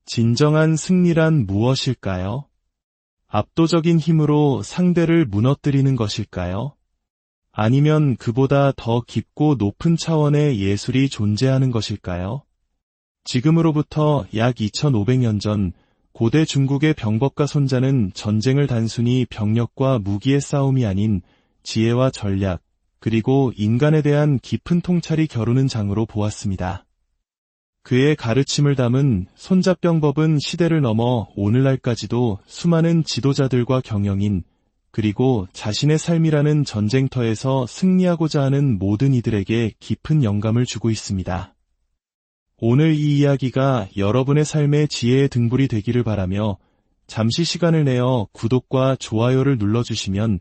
진정한 승리란 무엇일까요? 압도적인 힘으로 상대를 무너뜨리는 것일까요? 아니면 그보다 더 깊고 높은 차원의 예술이 존재하는 것일까요? 지금으로부터 약 2500년 전 고대 중국의 병법가 손자는 전쟁을 단순히 병력과 무기의 싸움이 아닌 지혜와 전략, 그리고 인간에 대한 깊은 통찰이 겨루는 장으로 보았습니다. 그의 가르침을 담은 손자병법은 시대를 넘어 오늘날까지도 수많은 지도자들과 경영인, 그리고 자신의 삶이라는 전쟁터에서 승리하고자 하는 모든 이들에게 깊은 영감을 주고 있습니다. 오늘 이 이야기가 여러분의 삶의 지혜의 등불이 되기를 바라며 잠시 시간을 내어 구독과 좋아요를 눌러주시면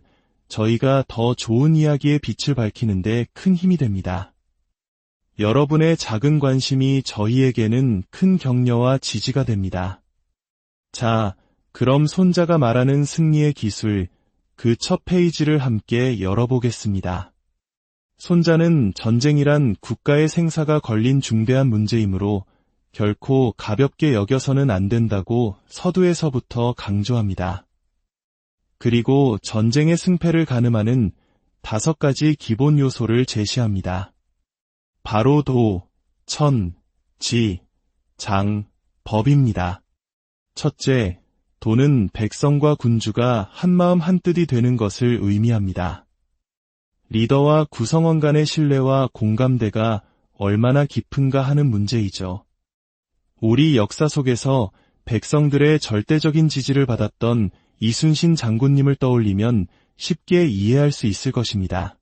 저희가 더 좋은 이야기의 빛을 밝히는 데 큰 힘이 됩니다. 여러분의 작은 관심이 저희에게는 큰 격려와 지지가 됩니다. 자, 그럼 손자가 말하는 승리의 기술, 그 첫 페이지를 함께 열어보겠습니다. 손자는 전쟁이란 국가의 생사가 걸린 중대한 문제이므로 결코 가볍게 여겨서는 안 된다고 서두에서부터 강조합니다. 그리고 전쟁의 승패를 가늠하는 5가지 기본 요소를 제시합니다. 바로 도, 천, 지, 장, 법입니다. 첫째, 도는 백성과 군주가 한마음 한뜻이 되는 것을 의미합니다. 리더와 구성원 간의 신뢰와 공감대가 얼마나 깊은가 하는 문제이죠. 우리 역사 속에서 백성들의 절대적인 지지를 받았던 이순신 장군님을 떠올리면 쉽게 이해할 수 있을 것입니다.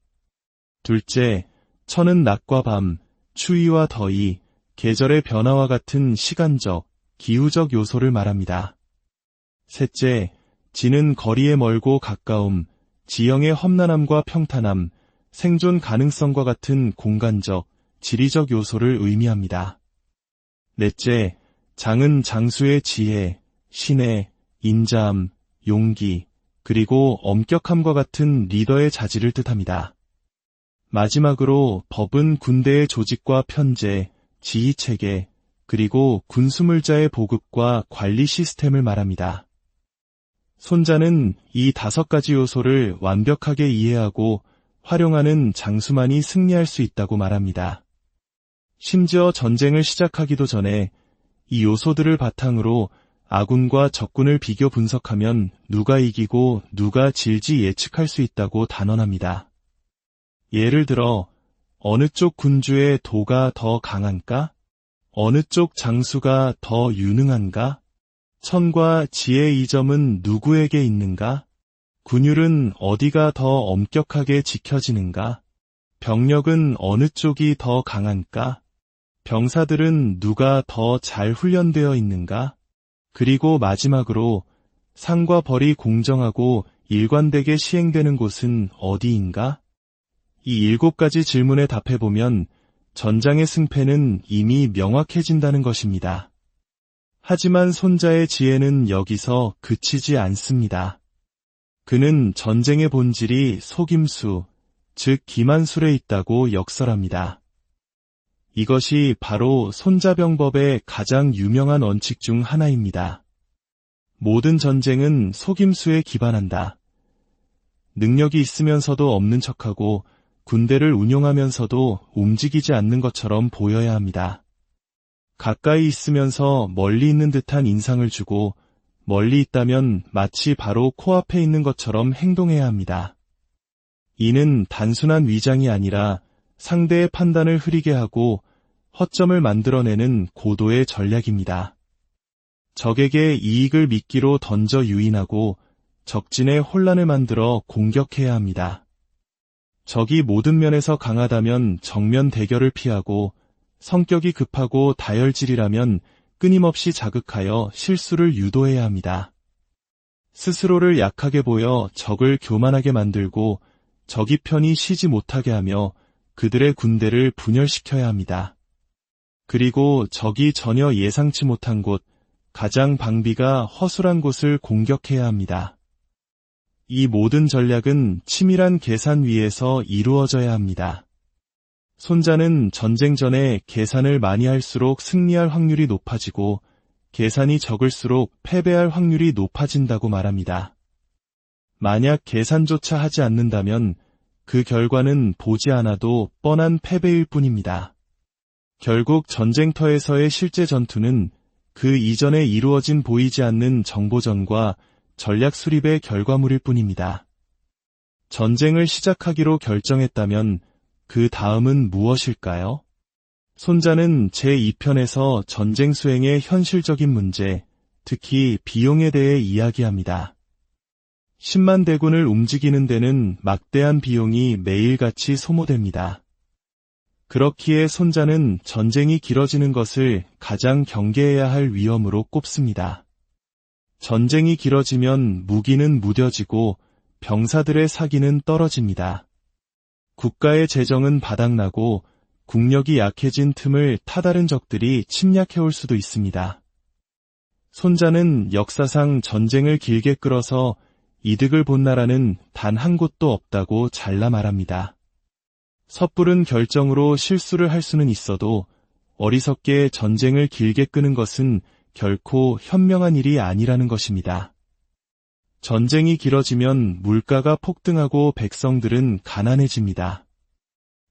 둘째, 천은 낮과 밤, 추위와 더위, 계절의 변화와 같은 시간적, 기후적 요소를 말합니다. 셋째, 지는 거리의 멀고 가까움, 지형의 험난함과 평탄함, 생존 가능성과 같은 공간적, 지리적 요소를 의미합니다. 넷째, 장은 장수의 지혜, 신의, 인자함, 용기, 그리고 엄격함과 같은 리더의 자질을 뜻합니다. 마지막으로 법은 군대의 조직과 편제, 지휘체계, 그리고 군수물자의 보급과 관리 시스템을 말합니다. 손자는 이 5가지 요소를 완벽하게 이해하고 활용하는 장수만이 승리할 수 있다고 말합니다. 심지어 전쟁을 시작하기도 전에 이 요소들을 바탕으로 아군과 적군을 비교 분석하면 누가 이기고 누가 질지 예측할 수 있다고 단언합니다. 예를 들어 어느 쪽 군주의 도가 더 강한가? 어느 쪽 장수가 더 유능한가? 천과 지의 이 점은 누구에게 있는가? 군율은 어디가 더 엄격하게 지켜지는가? 병력은 어느 쪽이 더 강한가? 병사들은 누가 더 잘 훈련되어 있는가? 그리고 마지막으로 상과 벌이 공정하고 일관되게 시행되는 곳은 어디인가? 이 7가지 질문에 답해보면 전장의 승패는 이미 명확해진다는 것입니다. 하지만 손자의 지혜는 여기서 그치지 않습니다. 그는 전쟁의 본질이 속임수, 즉 기만술에 있다고 역설합니다. 이것이 바로 손자병법의 가장 유명한 원칙 중 하나입니다. 모든 전쟁은 속임수에 기반한다. 능력이 있으면서도 없는 척하고 군대를 운용하면서도 움직이지 않는 것처럼 보여야 합니다. 가까이 있으면서 멀리 있는 듯한 인상을 주고 멀리 있다면 마치 바로 코앞에 있는 것처럼 행동해야 합니다. 이는 단순한 위장이 아니라 상대의 판단을 흐리게 하고 허점을 만들어내는 고도의 전략입니다. 적에게 이익을 미끼로 던져 유인하고 적진에 혼란을 만들어 공격해야 합니다. 적이 모든 면에서 강하다면 정면 대결을 피하고 성격이 급하고 다혈질이라면 끊임없이 자극하여 실수를 유도해야 합니다. 스스로를 약하게 보여 적을 교만하게 만들고 적이 편히 쉬지 못하게 하며 그들의 군대를 분열시켜야 합니다. 그리고 적이 전혀 예상치 못한 곳, 가장 방비가 허술한 곳을 공격해야 합니다. 이 모든 전략은 치밀한 계산 위에서 이루어져야 합니다. 손자는 전쟁 전에 계산을 많이 할수록 승리할 확률이 높아지고 계산이 적을수록 패배할 확률이 높아진다고 말합니다. 만약 계산조차 하지 않는다면 그 결과는 보지 않아도 뻔한 패배일 뿐입니다. 결국 전쟁터에서의 실제 전투는 그 이전에 이루어진 보이지 않는 정보전과 전략 수립의 결과물일 뿐입니다. 전쟁을 시작하기로 결정했다면 그 다음은 무엇일까요? 손자는 제2편에서 전쟁 수행의 현실적인 문제, 특히 비용에 대해 이야기합니다. 10만 대군을 움직이는 데는 막대한 비용이 매일같이 소모됩니다. 그렇기에 손자는 전쟁이 길어지는 것을 가장 경계해야 할 위험으로 꼽습니다. 전쟁이 길어지면 무기는 무뎌지고 병사들의 사기는 떨어집니다. 국가의 재정은 바닥나고 국력이 약해진 틈을 타다른 적들이 침략해올 수도 있습니다. 손자는 역사상 전쟁을 길게 끌어서 이득을 본 나라는 단 한 곳도 없다고 잘라 말합니다. 섣부른 결정으로 실수를 할 수는 있어도 어리석게 전쟁을 길게 끄는 것은 결코 현명한 일이 아니라는 것입니다. 전쟁이 길어지면 물가가 폭등하고 백성들은 가난해집니다.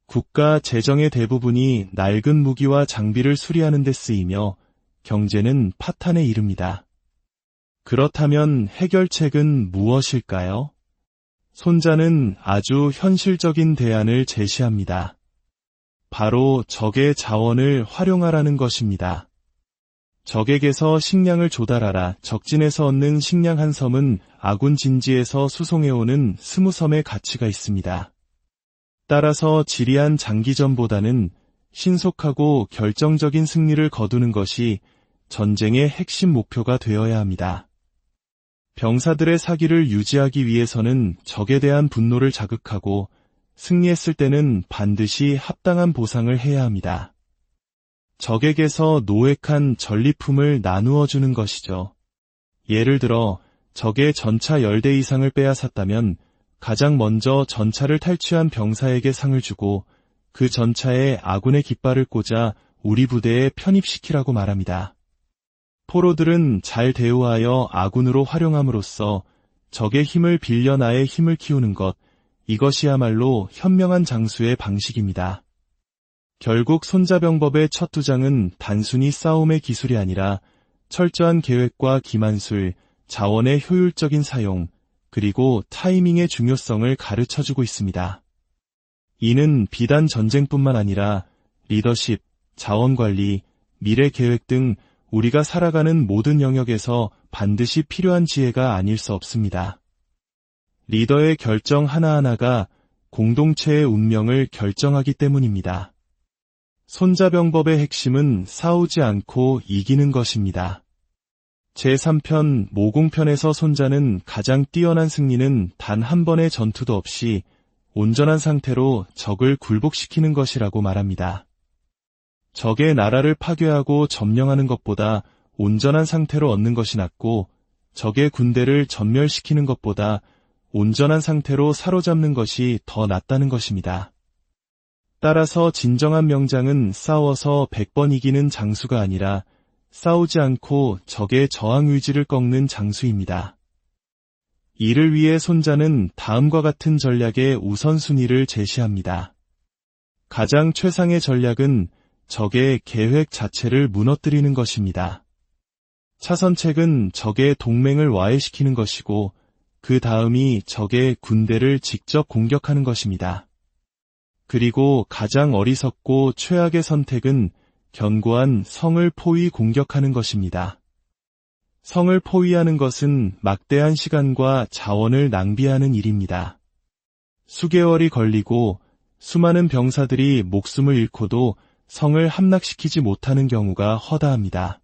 국가 재정의 대부분이 낡은 무기와 장비를 수리하는 데 쓰이며 경제는 파탄에 이릅니다. 그렇다면 해결책은 무엇일까요? 손자는 아주 현실적인 대안을 제시합니다. 바로 적의 자원을 활용하라는 것입니다. 적에게서 식량을 조달하라. 적진에서 얻는 식량 한 섬은 아군 진지에서 수송해오는 20섬의 가치가 있습니다. 따라서 지리한 장기전보다는 신속하고 결정적인 승리를 거두는 것이 전쟁의 핵심 목표가 되어야 합니다. 병사들의 사기를 유지하기 위해서는 적에 대한 분노를 자극하고 승리했을 때는 반드시 합당한 보상을 해야 합니다. 적에게서 노획한 전리품을 나누어 주는 것이죠. 예를 들어 적의 전차 10대 이상을 빼앗았다면 가장 먼저 전차를 탈취한 병사에게 상을 주고 그 전차에 아군의 깃발을 꽂아 우리 부대에 편입시키라고 말합니다. 포로들은 잘 대우하여 아군으로 활용함으로써 적의 힘을 빌려 나의 힘을 키우는 것, 이것이야말로 현명한 장수의 방식입니다. 결국 손자병법의 첫 두 장은 단순히 싸움의 기술이 아니라 철저한 계획과 기만술, 자원의 효율적인 사용, 그리고 타이밍의 중요성을 가르쳐주고 있습니다. 이는 비단 전쟁뿐만 아니라 리더십, 자원관리, 미래계획 등 우리가 살아가는 모든 영역에서 반드시 필요한 지혜가 아닐 수 없습니다. 리더의 결정 하나하나가 공동체의 운명을 결정하기 때문입니다. 손자병법의 핵심은 싸우지 않고 이기는 것입니다. 제3편 모공편에서 손자는 가장 뛰어난 승리는 단 한 번의 전투도 없이 온전한 상태로 적을 굴복시키는 것이라고 말합니다. 적의 나라를 파괴하고 점령하는 것보다 온전한 상태로 얻는 것이 낫고 적의 군대를 전멸시키는 것보다 온전한 상태로 사로잡는 것이 더 낫다는 것입니다. 따라서 진정한 명장은 싸워서 100번 이기는 장수가 아니라 싸우지 않고 적의 저항 의지를 꺾는 장수입니다. 이를 위해 손자는 다음과 같은 전략의 우선순위를 제시합니다. 가장 최상의 전략은 적의 계획 자체를 무너뜨리는 것입니다. 차선책은 적의 동맹을 와해시키는 것이고 그 다음이 적의 군대를 직접 공격하는 것입니다. 그리고 가장 어리석고 최악의 선택은 견고한 성을 포위 공격하는 것입니다. 성을 포위하는 것은 막대한 시간과 자원을 낭비하는 일입니다. 수개월이 걸리고 수많은 병사들이 목숨을 잃고도 성을 함락시키지 못하는 경우가 허다합니다.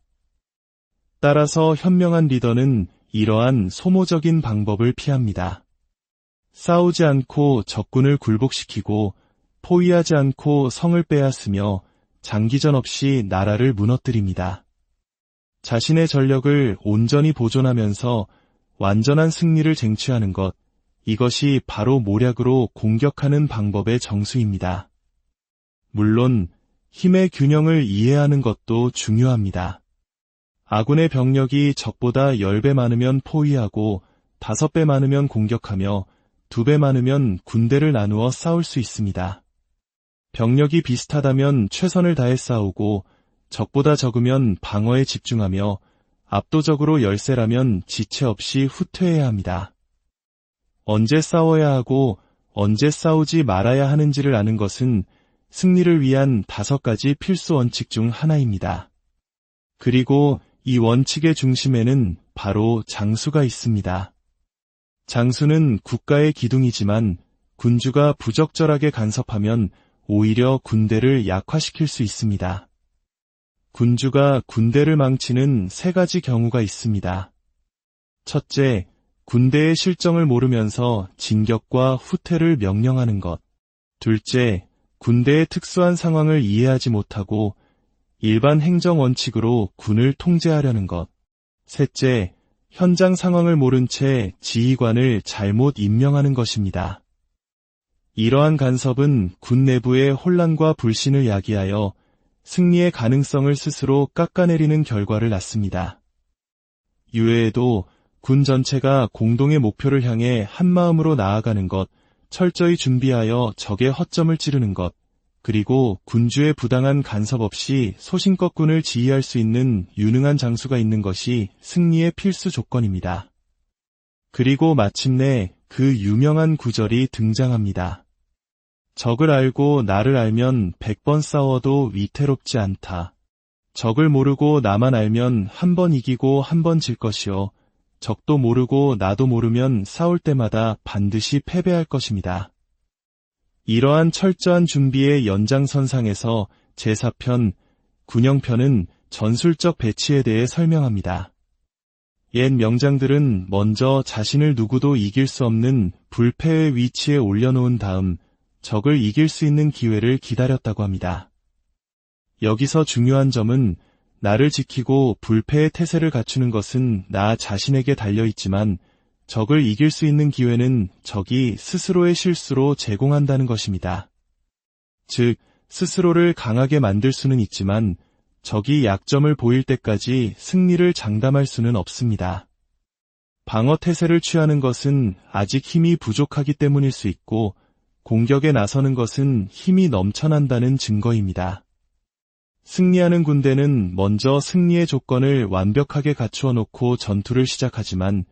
따라서 현명한 리더는 이러한 소모적인 방법을 피합니다. 싸우지 않고 적군을 굴복시키고 포위하지 않고 성을 빼앗으며 장기전 없이 나라를 무너뜨립니다. 자신의 전력을 온전히 보존하면서 완전한 승리를 쟁취하는 것, 이것이 바로 모략으로 공격하는 방법의 정수입니다. 물론 힘의 균형을 이해하는 것도 중요합니다. 아군의 병력이 적보다 10배 많으면 포위하고 5배 많으면 공격하며 2배 많으면 군대를 나누어 싸울 수 있습니다. 병력이 비슷하다면 최선을 다해 싸우고 적보다 적으면 방어에 집중하며 압도적으로 열세라면 지체 없이 후퇴해야 합니다. 언제 싸워야 하고 언제 싸우지 말아야 하는지를 아는 것은 승리를 위한 5가지 필수 원칙 중 하나입니다. 그리고 이 원칙의 중심에는 바로 장수가 있습니다. 장수는 국가의 기둥이지만 군주가 부적절하게 간섭하면 오히려 군대를 약화시킬 수 있습니다. 군주가 군대를 망치는 3가지 경우가 있습니다. 첫째, 군대의 실정을 모르면서 진격과 후퇴를 명령하는 것. 둘째, 군대의 특수한 상황을 이해하지 못하고 일반 행정 원칙으로 군을 통제하려는 것. 셋째, 현장 상황을 모른 채 지휘관을 잘못 임명하는 것입니다. 이러한 간섭은 군 내부의 혼란과 불신을 야기하여 승리의 가능성을 스스로 깎아내리는 결과를 낳습니다. 이외에도 군 전체가 공동의 목표를 향해 한마음으로 나아가는 것, 철저히 준비하여 적의 허점을 찌르는 것, 그리고 군주의 부당한 간섭 없이 소신껏 군을 지휘할 수 있는 유능한 장수가 있는 것이 승리의 필수 조건입니다. 그리고 마침내 그 유명한 구절이 등장합니다. 적을 알고 나를 알면 100번 싸워도 위태롭지 않다. 적을 모르고 나만 알면 한 번 이기고 한 번 질 것이요. 적도 모르고 나도 모르면 싸울 때마다 반드시 패배할 것입니다. 이러한 철저한 준비의 연장선상에서 제4편, 군영편은 전술적 배치에 대해 설명합니다. 옛 명장들은 먼저 자신을 누구도 이길 수 없는 불패의 위치에 올려놓은 다음 적을 이길 수 있는 기회를 기다렸다고 합니다. 여기서 중요한 점은 나를 지키고 불패의 태세를 갖추는 것은 나 자신에게 달려있지만 적을 이길 수 있는 기회는 적이 스스로의 실수로 제공한다는 것입니다. 즉, 스스로를 강하게 만들 수는 있지만 적이 약점을 보일 때까지 승리를 장담할 수는 없습니다. 방어 태세를 취하는 것은 아직 힘이 부족하기 때문일 수 있고 공격에 나서는 것은 힘이 넘쳐난다는 증거입니다. 승리하는 군대는 먼저 승리의 조건을 완벽하게 갖추어 놓고 전투를 시작하지만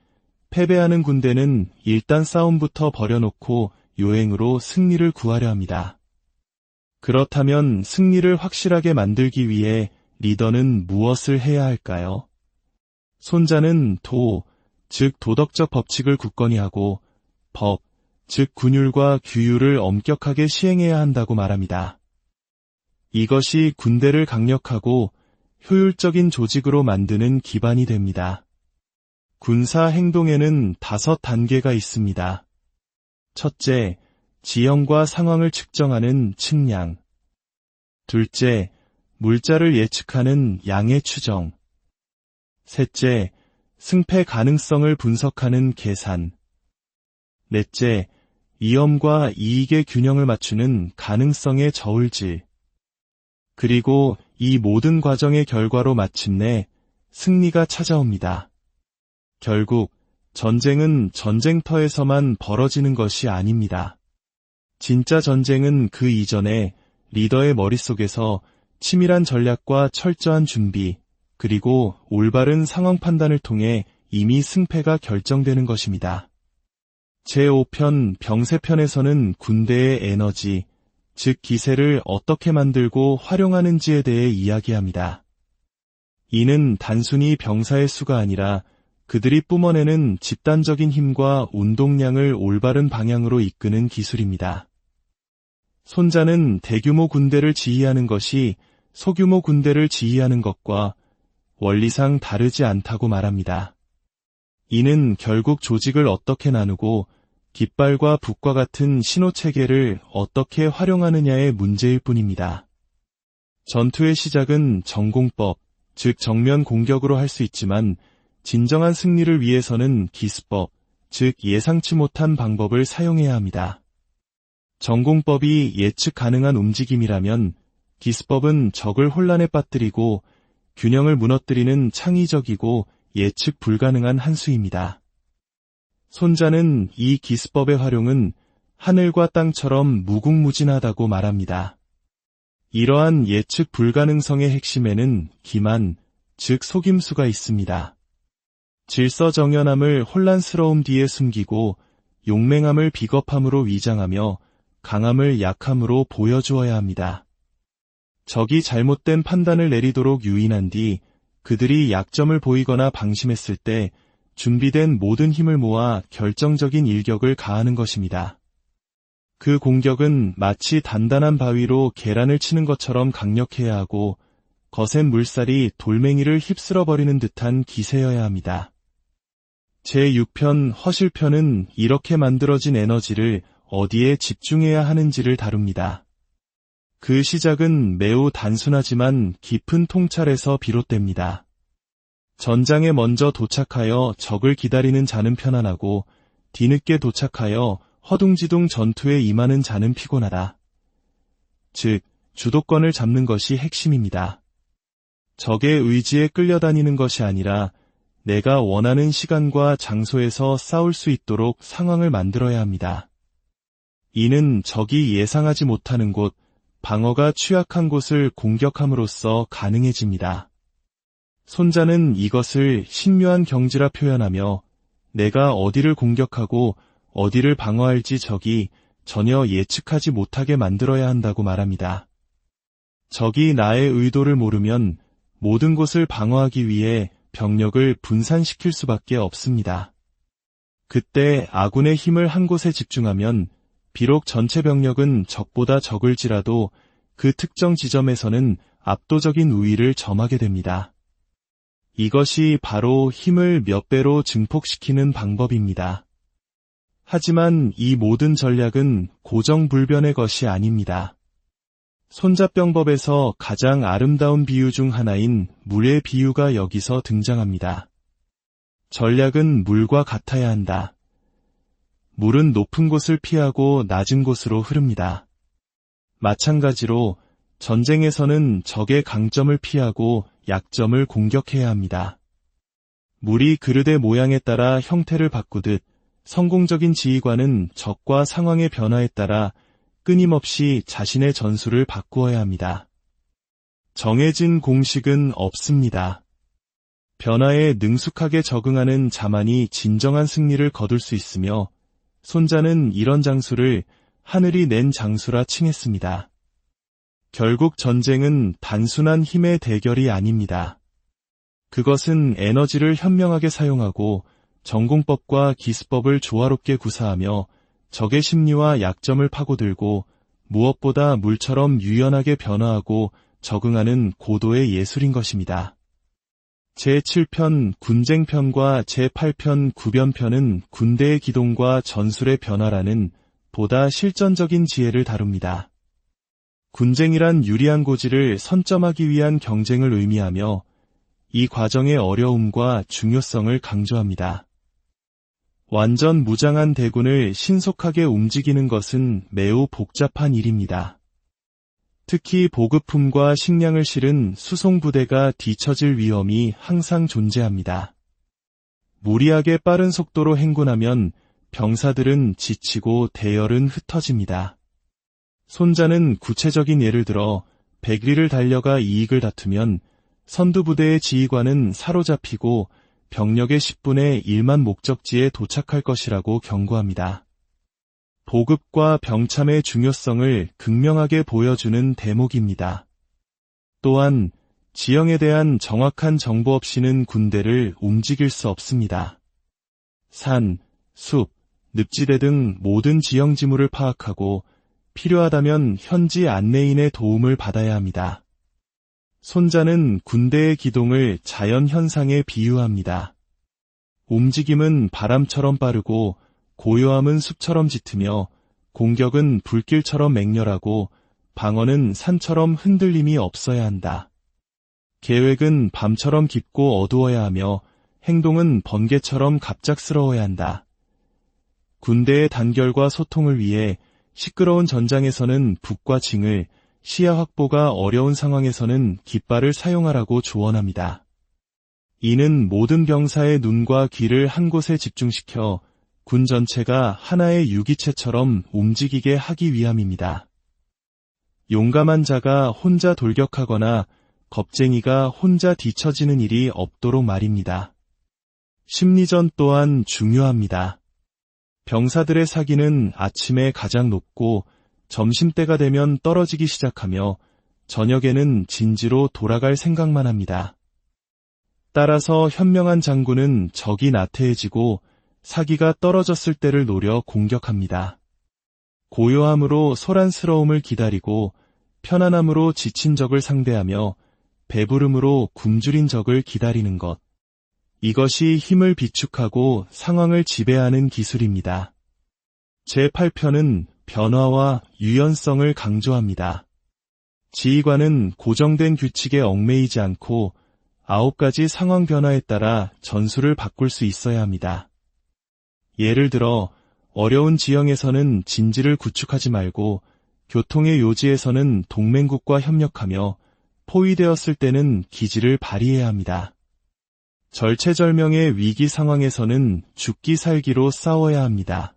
패배하는 군대는 일단 싸움부터 버려놓고 요행으로 승리를 구하려 합니다. 그렇다면 승리를 확실하게 만들기 위해 리더는 무엇을 해야 할까요? 손자는 도, 즉 도덕적 법칙을 굳건히 하고 법, 즉 군율과 규율을 엄격하게 시행해야 한다고 말합니다. 이것이 군대를 강력하고 효율적인 조직으로 만드는 기반이 됩니다. 군사 행동에는 5단계가 있습니다. 첫째, 지형과 상황을 측정하는 측량. 둘째, 물자를 예측하는 양의 추정. 셋째, 승패 가능성을 분석하는 계산. 넷째, 위험과 이익의 균형을 맞추는 가능성의 저울질. 그리고 이 모든 과정의 결과로 마침내 승리가 찾아옵니다. 결국 전쟁은 전쟁터에서만 벌어지는 것이 아닙니다. 진짜 전쟁은 그 이전에 리더의 머릿속에서 치밀한 전략과 철저한 준비, 그리고 올바른 상황 판단을 통해 이미 승패가 결정되는 것입니다. 제5편 병세편에서는 군대의 에너지, 즉 기세를 어떻게 만들고 활용하는지에 대해 이야기합니다. 이는 단순히 병사의 수가 아니라 그들이 뿜어내는 집단적인 힘과 운동량을 올바른 방향으로 이끄는 기술입니다. 손자는 대규모 군대를 지휘하는 것이 소규모 군대를 지휘하는 것과 원리상 다르지 않다고 말합니다. 이는 결국 조직을 어떻게 나누고 깃발과 붓과 같은 신호체계를 어떻게 활용하느냐의 문제일 뿐입니다. 전투의 시작은 전공법, 즉 정면 공격으로 할 수 있지만 진정한 승리를 위해서는 기습법, 즉 예상치 못한 방법을 사용해야 합니다. 전공법이 예측 가능한 움직임이라면 기습법은 적을 혼란에 빠뜨리고 균형을 무너뜨리는 창의적이고 예측 불가능한 한 수입니다. 손자는 이 기습법의 활용은 하늘과 땅처럼 무궁무진하다고 말합니다. 이러한 예측 불가능성의 핵심에는 기만, 즉 속임수가 있습니다. 질서정연함을 혼란스러움 뒤에 숨기고 용맹함을 비겁함으로 위장하며 강함을 약함으로 보여주어야 합니다. 적이 잘못된 판단을 내리도록 유인한 뒤 그들이 약점을 보이거나 방심했을 때 준비된 모든 힘을 모아 결정적인 일격을 가하는 것입니다. 그 공격은 마치 단단한 바위로 계란을 치는 것처럼 강력해야 하고 거센 물살이 돌멩이를 휩쓸어버리는 듯한 기세여야 합니다. 제6편 허실편은 이렇게 만들어진 에너지를 어디에 집중해야 하는지를 다룹니다. 그 시작은 매우 단순하지만 깊은 통찰에서 비롯됩니다. 전장에 먼저 도착하여 적을 기다리는 자는 편안하고 뒤늦게 도착하여 허둥지둥 전투에 임하는 자는 피곤하다. 즉, 주도권을 잡는 것이 핵심입니다. 적의 의지에 끌려다니는 것이 아니라 내가 원하는 시간과 장소에서 싸울 수 있도록 상황을 만들어야 합니다. 이는 적이 예상하지 못하는 곳, 방어가 취약한 곳을 공격함으로써 가능해집니다. 손자는 이것을 신묘한 경지라 표현하며 내가 어디를 공격하고 어디를 방어할지 적이 전혀 예측하지 못하게 만들어야 한다고 말합니다. 적이 나의 의도를 모르면 모든 곳을 방어하기 위해 병력을 분산시킬 수밖에 없습니다. 그때 아군의 힘을 한 곳에 집중하면 비록 전체 병력은 적보다 적을지라도 그 특정 지점에서는 압도적인 우위를 점하게 됩니다. 이것이 바로 힘을 몇 배로 증폭시키는 방법입니다. 하지만 이 모든 전략은 고정불변의 것이 아닙니다. 손자병법에서 가장 아름다운 비유 중 하나인 물의 비유가 여기서 등장합니다. 전략은 물과 같아야 한다. 물은 높은 곳을 피하고 낮은 곳으로 흐릅니다. 마찬가지로 전쟁에서는 적의 강점을 피하고 약점을 공격해야 합니다. 물이 그릇의 모양에 따라 형태를 바꾸듯 성공적인 지휘관은 적과 상황의 변화에 따라 끊임없이 자신의 전술을 바꾸어야 합니다. 정해진 공식은 없습니다. 변화에 능숙하게 적응하는 자만이 진정한 승리를 거둘 수 있으며 손자는 이런 장수를 하늘이 낸 장수라 칭했습니다. 결국 전쟁은 단순한 힘의 대결이 아닙니다. 그것은 에너지를 현명하게 사용하고 전공법과 기습법을 조화롭게 구사하며 적의 심리와 약점을 파고들고 무엇보다 물처럼 유연하게 변화하고 적응하는 고도의 예술인 것입니다. 제7편 군쟁편과 제8편 구변편은 군대의 기동과 전술의 변화라는 보다 실전적인 지혜를 다룹니다. 군쟁이란 유리한 고지를 선점하기 위한 경쟁을 의미하며 이 과정의 어려움과 중요성을 강조합니다. 완전 무장한 대군을 신속하게 움직이는 것은 매우 복잡한 일입니다. 특히 보급품과 식량을 실은 수송부대가 뒤처질 위험이 항상 존재합니다. 무리하게 빠른 속도로 행군하면 병사들은 지치고 대열은 흩어집니다. 손자는 구체적인 예를 들어 백리를 달려가 이익을 다투면 선두부대의 지휘관은 사로잡히고 병력의 10분의 1만 목적지에 도착할 것이라고 경고합니다. 보급과 병참의 중요성을 극명하게 보여주는 대목입니다. 또한 지형에 대한 정확한 정보 없이는 군대를 움직일 수 없습니다. 산, 숲, 늪지대 등 모든 지형 지물을 파악하고 필요하다면 현지 안내인의 도움을 받아야 합니다. 손자는 군대의 기동을 자연 현상에 비유합니다. 움직임은 바람처럼 빠르고 고요함은 숲처럼 짙으며 공격은 불길처럼 맹렬하고 방어는 산처럼 흔들림이 없어야 한다. 계획은 밤처럼 깊고 어두워야 하며 행동은 번개처럼 갑작스러워야 한다. 군대의 단결과 소통을 위해 시끄러운 전장에서는 북과 징을, 시야 확보가 어려운 상황에서는 깃발을 사용하라고 조언합니다. 이는 모든 병사의 눈과 귀를 한 곳에 집중시켜 군 전체가 하나의 유기체처럼 움직이게 하기 위함입니다. 용감한 자가 혼자 돌격하거나 겁쟁이가 혼자 뒤처지는 일이 없도록 말입니다. 심리전 또한 중요합니다. 병사들의 사기는 아침에 가장 높고 점심때가 되면 떨어지기 시작하며 저녁에는 진지로 돌아갈 생각만 합니다. 따라서 현명한 장군은 적이 나태해지고 사기가 떨어졌을 때를 노려 공격합니다. 고요함으로 소란스러움을 기다리고 편안함으로 지친 적을 상대하며 배부름으로 굶주린 적을 기다리는 것. 이것이 힘을 비축하고 상황을 지배하는 기술입니다. 제8편은 변화와 유연성을 강조합니다. 지휘관은 고정된 규칙에 얽매이지 않고 9가지 상황 변화에 따라 전술을 바꿀 수 있어야 합니다. 예를 들어 어려운 지형에서는 진지를 구축하지 말고 교통의 요지에서는 동맹국과 협력하며 포위되었을 때는 기지를 발휘해야 합니다. 절체절명의 위기 상황에서는 죽기 살기로 싸워야 합니다.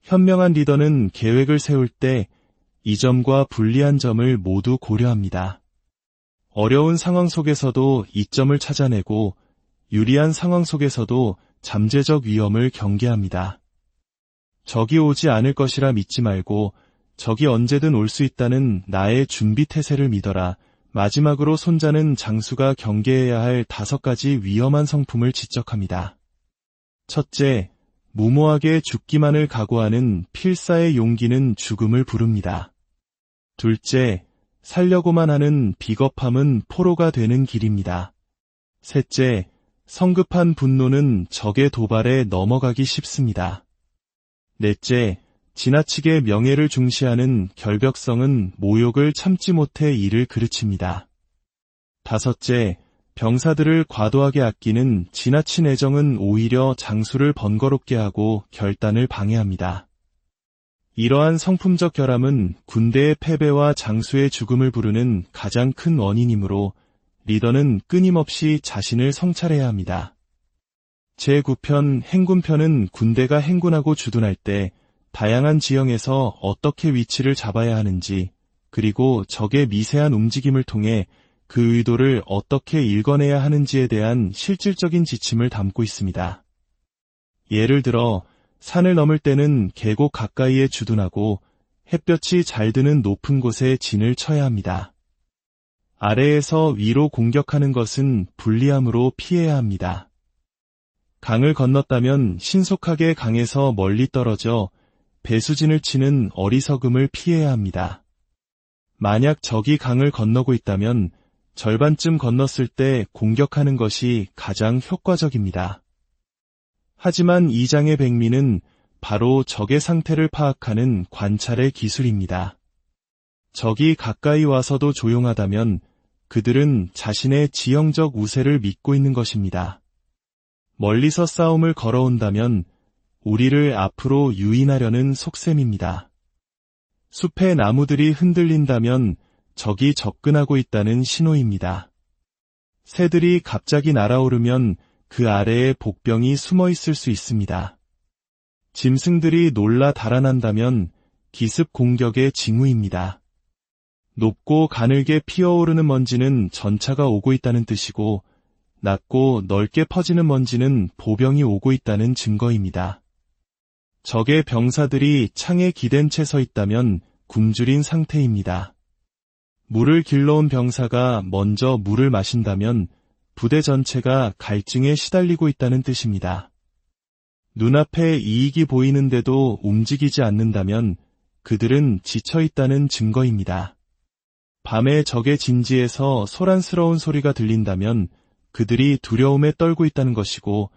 현명한 리더는 계획을 세울 때 이 점과 불리한 점을 모두 고려합니다. 어려운 상황 속에서도 이점을 찾아내고 유리한 상황 속에서도 잠재적 위험을 경계합니다. 적이 오지 않을 것이라 믿지 말고 적이 언제든 올 수 있다는 나의 준비태세를 믿어라. 마지막으로 손자는 장수가 경계해야 할 5가지 위험한 성품을 지적합니다. 첫째, 무모하게 죽기만을 각오하는 필사의 용기는 죽음을 부릅니다. 둘째, 살려고만 하는 비겁함은 포로가 되는 길입니다. 셋째, 성급한 분노는 적의 도발에 넘어가기 쉽습니다. 넷째, 지나치게 명예를 중시하는 결벽성은 모욕을 참지 못해 이를 그르칩니다. 다섯째, 병사들을 과도하게 아끼는 지나친 애정은 오히려 장수를 번거롭게 하고 결단을 방해합니다. 이러한 성품적 결함은 군대의 패배와 장수의 죽음을 부르는 가장 큰 원인이므로 리더는 끊임없이 자신을 성찰해야 합니다. 제9편 행군편은 군대가 행군하고 주둔할 때 다양한 지형에서 어떻게 위치를 잡아야 하는지, 그리고 적의 미세한 움직임을 통해 그 의도를 어떻게 읽어내야 하는지에 대한 실질적인 지침을 담고 있습니다. 예를 들어 산을 넘을 때는 계곡 가까이에 주둔하고 햇볕이 잘 드는 높은 곳에 진을 쳐야 합니다. 아래에서 위로 공격하는 것은 불리함으로 피해야 합니다. 강을 건넜다면 신속하게 강에서 멀리 떨어져 배수진을 치는 어리석음을 피해야 합니다. 만약 적이 강을 건너고 있다면 절반쯤 건넜을 때 공격하는 것이 가장 효과적입니다. 하지만 이 장의 백미는 바로 적의 상태를 파악하는 관찰의 기술입니다. 적이 가까이 와서도 조용하다면 그들은 자신의 지형적 우세를 믿고 있는 것입니다. 멀리서 싸움을 걸어온다면 우리를 앞으로 유인하려는 속셈입니다. 숲의 나무들이 흔들린다면 적이 접근하고 있다는 신호입니다. 새들이 갑자기 날아오르면 그 아래에 복병이 숨어 있을 수 있습니다. 짐승들이 놀라 달아난다면 기습 공격의 징후입니다. 높고 가늘게 피어오르는 먼지는 전차가 오고 있다는 뜻이고, 낮고 넓게 퍼지는 먼지는 보병이 오고 있다는 증거입니다. 적의 병사들이 창에 기댄 채 서 있다면 굶주린 상태입니다. 물을 길러온 병사가 먼저 물을 마신다면 부대 전체가 갈증에 시달리고 있다는 뜻입니다. 눈앞에 이익이 보이는데도 움직이지 않는다면 그들은 지쳐있다는 증거입니다. 밤에 적의 진지에서 소란스러운 소리가 들린다면 그들이 두려움에 떨고 있다는 것이고,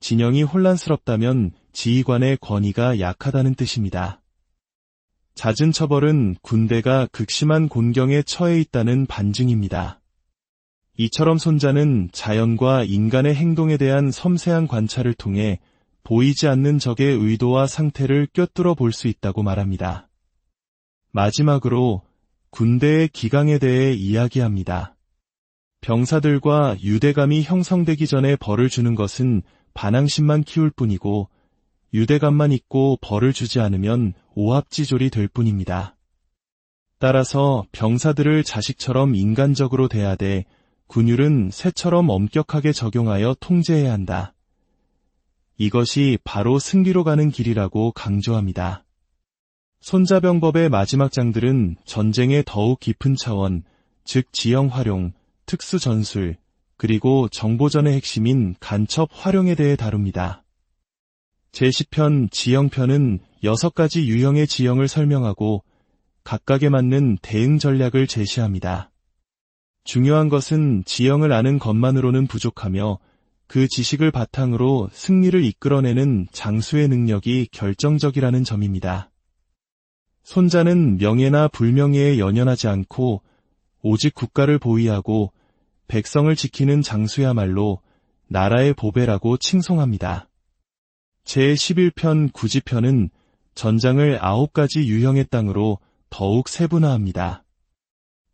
진영이 혼란스럽다면 지휘관의 권위가 약하다는 뜻입니다. 잦은 처벌은 군대가 극심한 곤경에 처해 있다는 반증입니다. 이처럼 손자는 자연과 인간의 행동에 대한 섬세한 관찰을 통해 보이지 않는 적의 의도와 상태를 꿰뚫어 볼 수 있다고 말합니다. 마지막으로 군대의 기강에 대해 이야기합니다. 병사들과 유대감이 형성되기 전에 벌을 주는 것은 반항심만 키울 뿐이고 유대감만 있고 벌을 주지 않으면 오합지졸이 될 뿐입니다. 따라서 병사들을 자식처럼 인간적으로 대하되 군율은 새처럼 엄격하게 적용하여 통제해야 한다. 이것이 바로 승리로 가는 길이라고 강조합니다. 손자병법의 마지막 장들은 전쟁의 더욱 깊은 차원, 즉 지형 활용, 특수 전술, 그리고 정보전의 핵심인 간첩 활용에 대해 다룹니다. 제10편 지형편은 6가지 유형의 지형을 설명하고 각각에 맞는 대응 전략을 제시합니다. 중요한 것은 지형을 아는 것만으로는 부족하며 그 지식을 바탕으로 승리를 이끌어내는 장수의 능력이 결정적이라는 점입니다. 손자는 명예나 불명예에 연연하지 않고 오직 국가를 보위하고 백성을 지키는 장수야말로 나라의 보배라고 칭송합니다. 제11편 구지편은 전장을 9가지 유형의 땅으로 더욱 세분화합니다.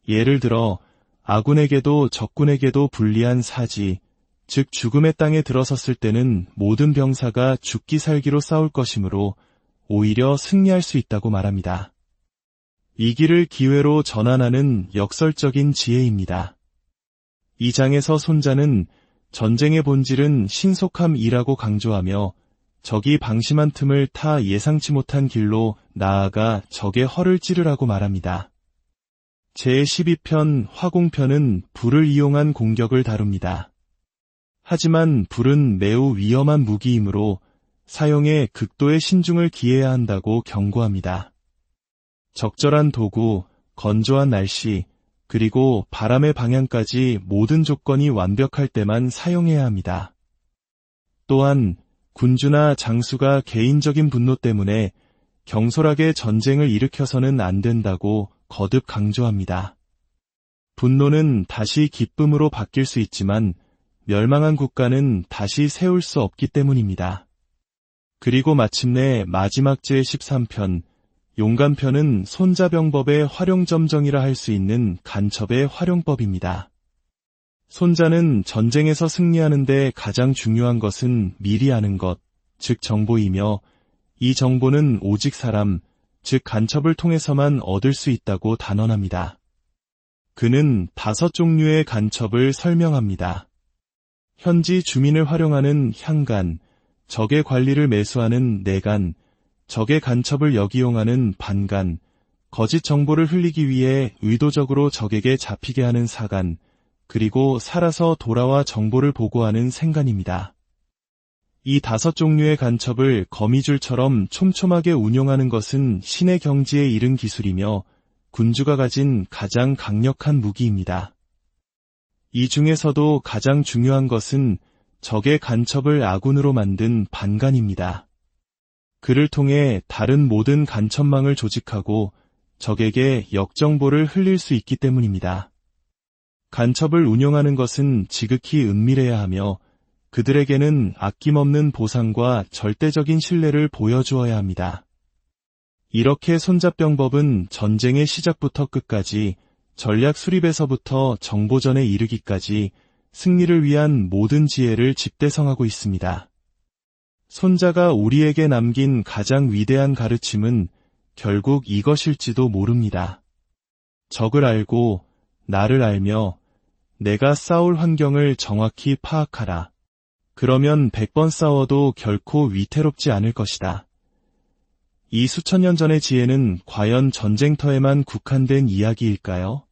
예를 들어 아군에게도 적군에게도 불리한 사지, 즉 죽음의 땅에 들어섰을 때는 모든 병사가 죽기 살기로 싸울 것이므로 오히려 승리할 수 있다고 말합니다. 이 길을 기회로 전환하는 역설적인 지혜입니다. 이 장에서 손자는 전쟁의 본질은 신속함이라고 강조하며 적이 방심한 틈을 타 예상치 못한 길로 나아가 적의 허를 찌르라고 말합니다. 제12편 화공편은 불을 이용한 공격을 다룹니다. 하지만 불은 매우 위험한 무기이므로 사용에 극도의 신중을 기해야 한다고 경고합니다. 적절한 도구, 건조한 날씨, 그리고 바람의 방향까지 모든 조건이 완벽할 때만 사용해야 합니다. 또한 군주나 장수가 개인적인 분노 때문에 경솔하게 전쟁을 일으켜서는 안 된다고 거듭 강조합니다. 분노는 다시 기쁨으로 바뀔 수 있지만 멸망한 국가는 다시 세울 수 없기 때문입니다. 그리고 마침내 마지막 제13편, 용감편은 손자병법의 활용점정이라 할 수 있는 간첩의 활용법입니다. 손자는 전쟁에서 승리하는데 가장 중요한 것은 미리 아는 것, 즉 정보이며 이 정보는 오직 사람, 즉 간첩을 통해서만 얻을 수 있다고 단언합니다. 그는 5종류의 간첩을 설명합니다. 현지 주민을 활용하는 향간, 적의 관리를 매수하는 내간, 적의 간첩을 역이용하는 반간, 거짓 정보를 흘리기 위해 의도적으로 적에게 잡히게 하는 사간, 그리고 살아서 돌아와 정보를 보고하는 생간입니다. 이 5종류의 간첩을 거미줄처럼 촘촘하게 운용하는 것은 신의 경지에 이른 기술이며 군주가 가진 가장 강력한 무기입니다. 이 중에서도 가장 중요한 것은 적의 간첩을 아군으로 만든 반간입니다. 그를 통해 다른 모든 간첩망을 조직하고 적에게 역정보를 흘릴 수 있기 때문입니다. 간첩을 운용하는 것은 지극히 은밀해야 하며 그들에게는 아낌없는 보상과 절대적인 신뢰를 보여주어야 합니다. 이렇게 손자병법은 전쟁의 시작부터 끝까지 전략 수립에서부터 정보전에 이르기까지 승리를 위한 모든 지혜를 집대성하고 있습니다. 손자가 우리에게 남긴 가장 위대한 가르침은 결국 이것일지도 모릅니다. 적을 알고 나를 알며 내가 싸울 환경을 정확히 파악하라. 그러면 100번 싸워도 결코 위태롭지 않을 것이다. 이 수천 년 전의 지혜는 과연 전쟁터에만 국한된 이야기일까요?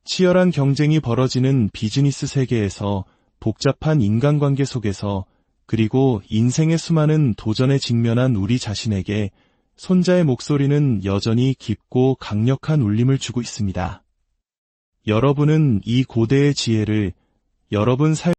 치열한 경쟁이 벌어지는 비즈니스 세계에서 복잡한 인간관계 속에서 그리고 인생의 수많은 도전에 직면한 우리 자신에게 손자의 목소리는 여전히 깊고 강력한 울림을 주고 있습니다. 여러분은 이 고대의 지혜를 여러분 삶